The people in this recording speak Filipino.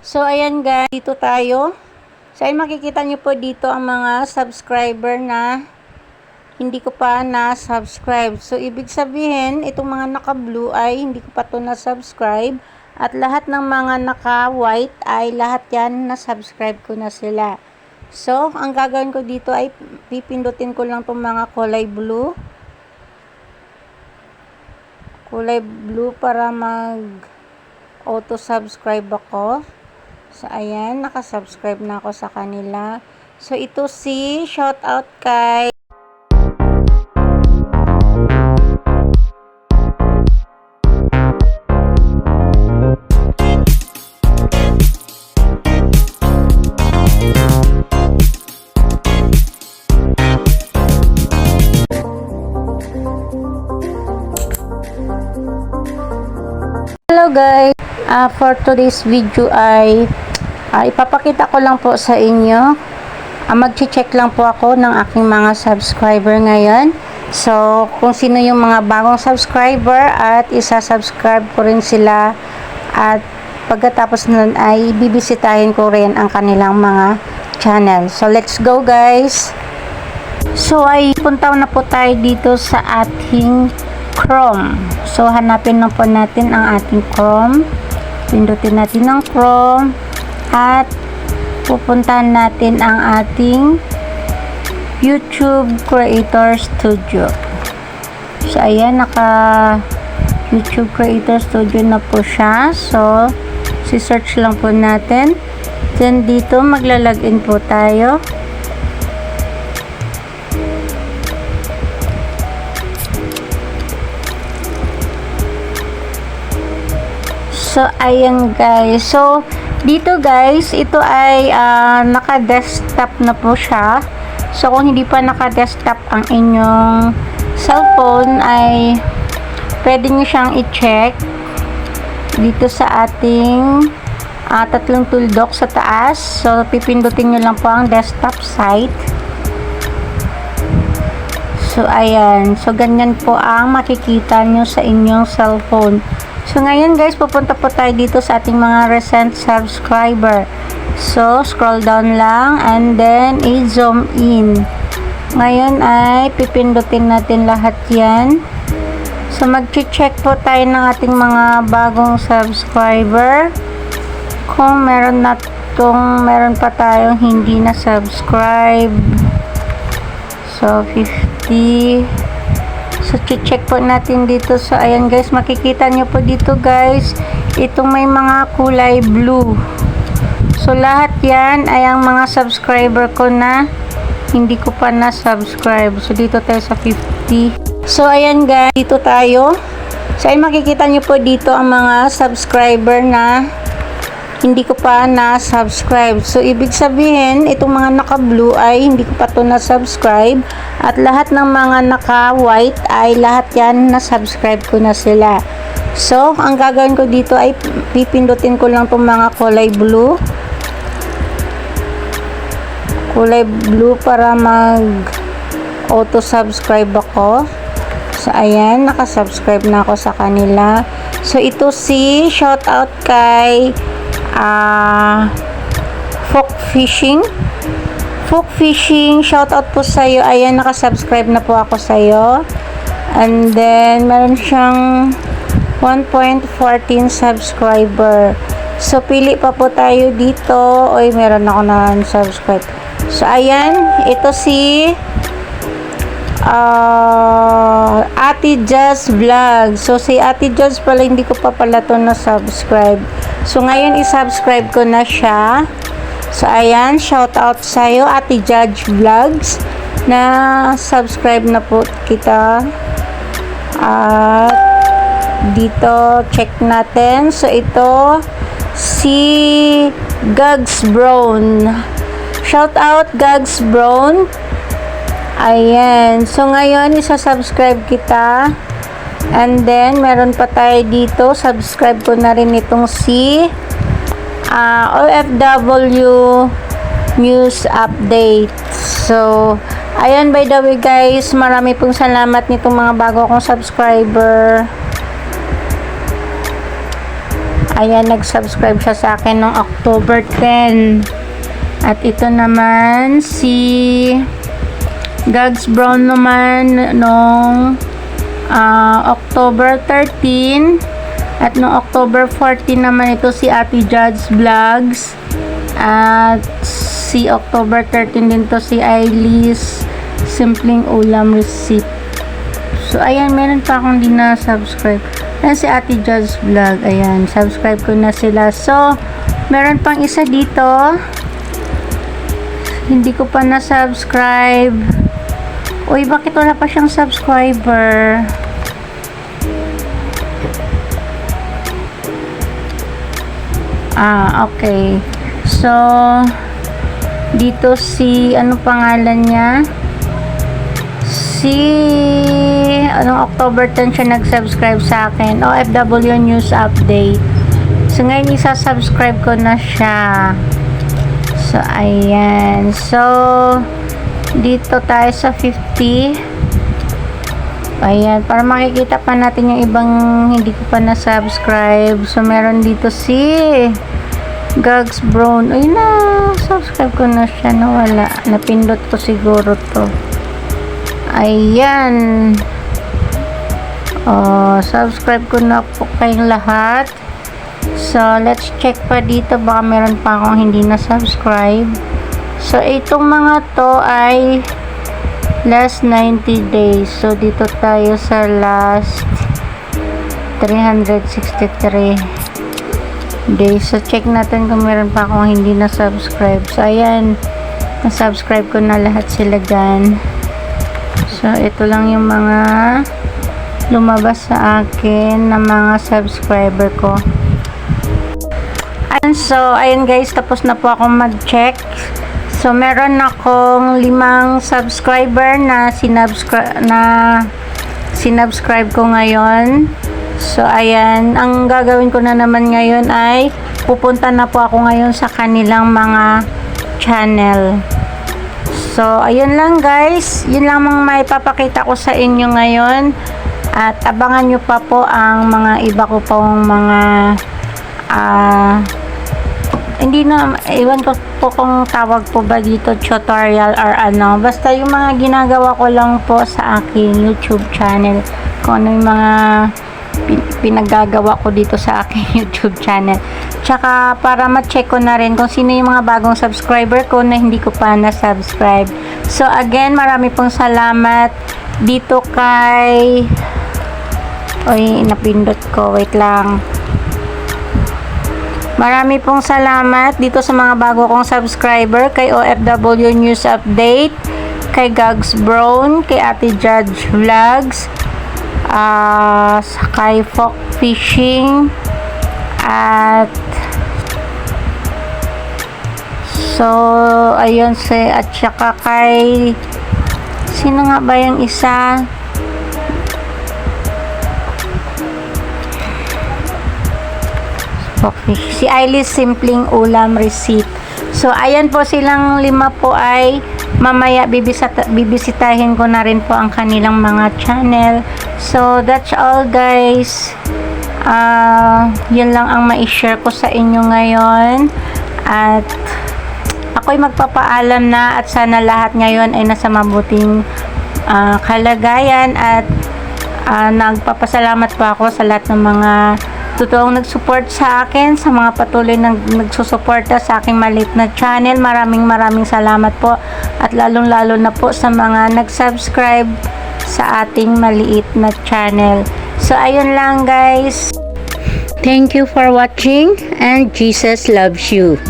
So, ayan guys, dito tayo. So, ay makikita nyo po dito ang mga subscriber na hindi ko pa na-subscribe. So, ibig sabihin, itong mga naka-blue ay hindi ko pa to na-subscribe. At lahat ng mga naka-white ay lahat yan na-subscribe ko na sila. So, ang gagawin ko dito ay pipindutin ko lang itong mga kulay blue. Kulay blue para mag-auto-subscribe ako. So, ayan, nakasubscribe na ako sa kanila. So, ito si shoutout kay Hello guys, for today's video ay ipapakita ko lang po sa inyo. Mag-check lang po ako ng aking mga subscriber ngayon. So, kung sino yung mga bagong subscriber at isa-subscribe ko rin sila. At pagkatapos nun ay bibisitahin ko rin ang kanilang mga channel. So, let's go guys! So, ay punta na po tayo dito sa ating Chrome. So, hanapin na po natin ang ating Chrome. Pindutin natin ang Chrome. At pupuntahan natin ang ating YouTube Creator Studio. So, ayan, naka YouTube Creator Studio na po siya. So, si-search lang po natin. Then, dito maglalagin po tayo. So, ayan guys. So, dito guys, ito ay naka-desktop na po siya. So, kung hindi pa naka-desktop ang inyong cellphone, ay pwede nyo siyang i-check dito sa ating tatlong tuldok sa taas. So, pipindutin nyo lang po ang desktop site. So, ayan. So, ganyan po ang makikita nyo sa inyong cellphone. So, ngayon guys, pupunta po tayo dito sa ating mga recent subscriber. So, scroll down lang and then i-zoom in. Ngayon ay pipindutin natin lahat yan. So, mag-check po tayo ng ating mga bagong subscriber. Kung meron pa tayong hindi na subscribe. So, 50. So, check po natin dito. So, ayan guys, makikita nyo po dito guys, itong may mga kulay blue. So, lahat yan ay ang mga subscriber ko na hindi ko pa na-subscribe. So, dito tayo sa 50. So, ayan guys, dito tayo. So, ay makikita nyo po dito ang mga subscriber na hindi ko pa na-subscribe. So, ibig sabihin, itong mga naka-blue ay hindi ko pa to na-subscribe. At lahat ng mga naka-white ay lahat yan na-subscribe ko na sila. So, ang gagawin ko dito ay pipindutin ko lang itong mga kulay blue. Kulay blue para mag-auto-subscribe ako. So, ayan, nakasubscribe na ako sa kanila. So, ito si shoutout kay Folk Fishing, shoutout po sa'yo. Ayan, nakasubscribe na po ako sa'yo. And then, meron siyang 1.14 subscriber. So, pili pa po tayo dito. Oy, meron ako na subscribe. So, ayan, ito si Ate Jazz Vlog. So, si Ate Jazz pala, hindi ko pa pala to na-subscribe. So, ngayon, i-subscribe ko na siya. So, ayan, shout out sa'yo, Ate Judge Vlogs, na subscribe na po kita. At dito, check natin. So, ito, si Gags Brown. Shout out, Gags Brown. Ayan. So, ngayon, isa-subscribe kita. And then, meron pa tayo dito. Subscribe ko na rin itong si OFW News Update. So, ayan, by the way guys, marami pong salamat nitong mga bago kong subscriber. Ayan, nag-subscribe siya sa akin noong October 10. At ito naman, si Gags Brown naman noong October 13. At noong October 14 naman ito si Ate Judge Vlogs. At si October 13 din to si Ailis Simpleng Ulam Receipt. So, ayan, meron pa akong di na-subscribe. Ayan, si Ate Judge Vlog. Ayan, subscribe ko na sila. So, meron pang isa dito. Hindi ko pa na-subscribe. Uy, bakit wala pa siyang subscriber? Okay. So, dito si, ano pangalan niya? October 10 siya nag-subscribe sa akin. OFW News Update. So, ngayon isa-subscribe ko na siya. So, ayan. So, dito tayo sa 50. Ayan. Para makikita pa natin yung ibang hindi ko pa na-subscribe. So, meron dito si Gags Brown. Ay na, subscribe ko na siya. Nawala. Napindot ko siguro to. Ayan. Subscribe ko na po kayong lahat. So, let's check pa dito. Baka meron pa akong hindi na-subscribe. So, itong mga to ay last 90 days. So, dito tayo sa last 363 days. So, check natin kung meron pa akong hindi na-subscribe. So, ayan. Na-subscribe ko na lahat sila dyan. So, ito lang yung mga lumabas sa akin na mga subscriber ko. So, ayun guys, tapos na po akong mag-check. So, meron akong 5 subscriber na sinubscribe ko ngayon. So, ayan, ang gagawin ko na naman ngayon ay pupunta na po ako ngayon sa kanilang mga channel. So, ayun lang guys. Yun lang ang may papakita ko sa inyo ngayon. At abangan nyo pa po ang mga iba ko pong mga hindi na, iwan ko po kung tawag po ba dito, tutorial or ano. Basta yung mga ginagawa ko lang po sa aking YouTube channel. Kung ano yung mga pinaggagawa ko dito sa aking YouTube channel. Tsaka para ma-check ko na rin kung sino yung mga bagong subscriber ko na hindi ko pa na-subscribe. So again, marami pong salamat dito kay... Uy, napindot ko. Wait lang. Marami pong salamat dito sa mga bago kong subscriber, kay OFW News Update, kay Gags Brown, kay Ate Judge Vlogs, kay Folk Fishing, at so, ayun, at saka kay sino nga ba yung isa? Si Ailis Simpleng Ulam Receipt. So, ayan po silang 5 po ay mamaya bibisitahin ko na rin po ang kanilang mga channel. So, that's all guys. Yun lang ang ma-share ko sa inyo ngayon. At ako'y magpapaalam na at sana lahat ngayon ay nasa mabuting kalagayan at nagpapasalamat po ako sa lahat ng mga totoong nag-support sa akin, sa mga patuloy nagsusuporta sa aking maliit na channel. Maraming salamat po at lalong-lalo na po sa mga nag-subscribe sa ating maliit na channel. So, ayun lang guys. Thank you for watching and Jesus loves you.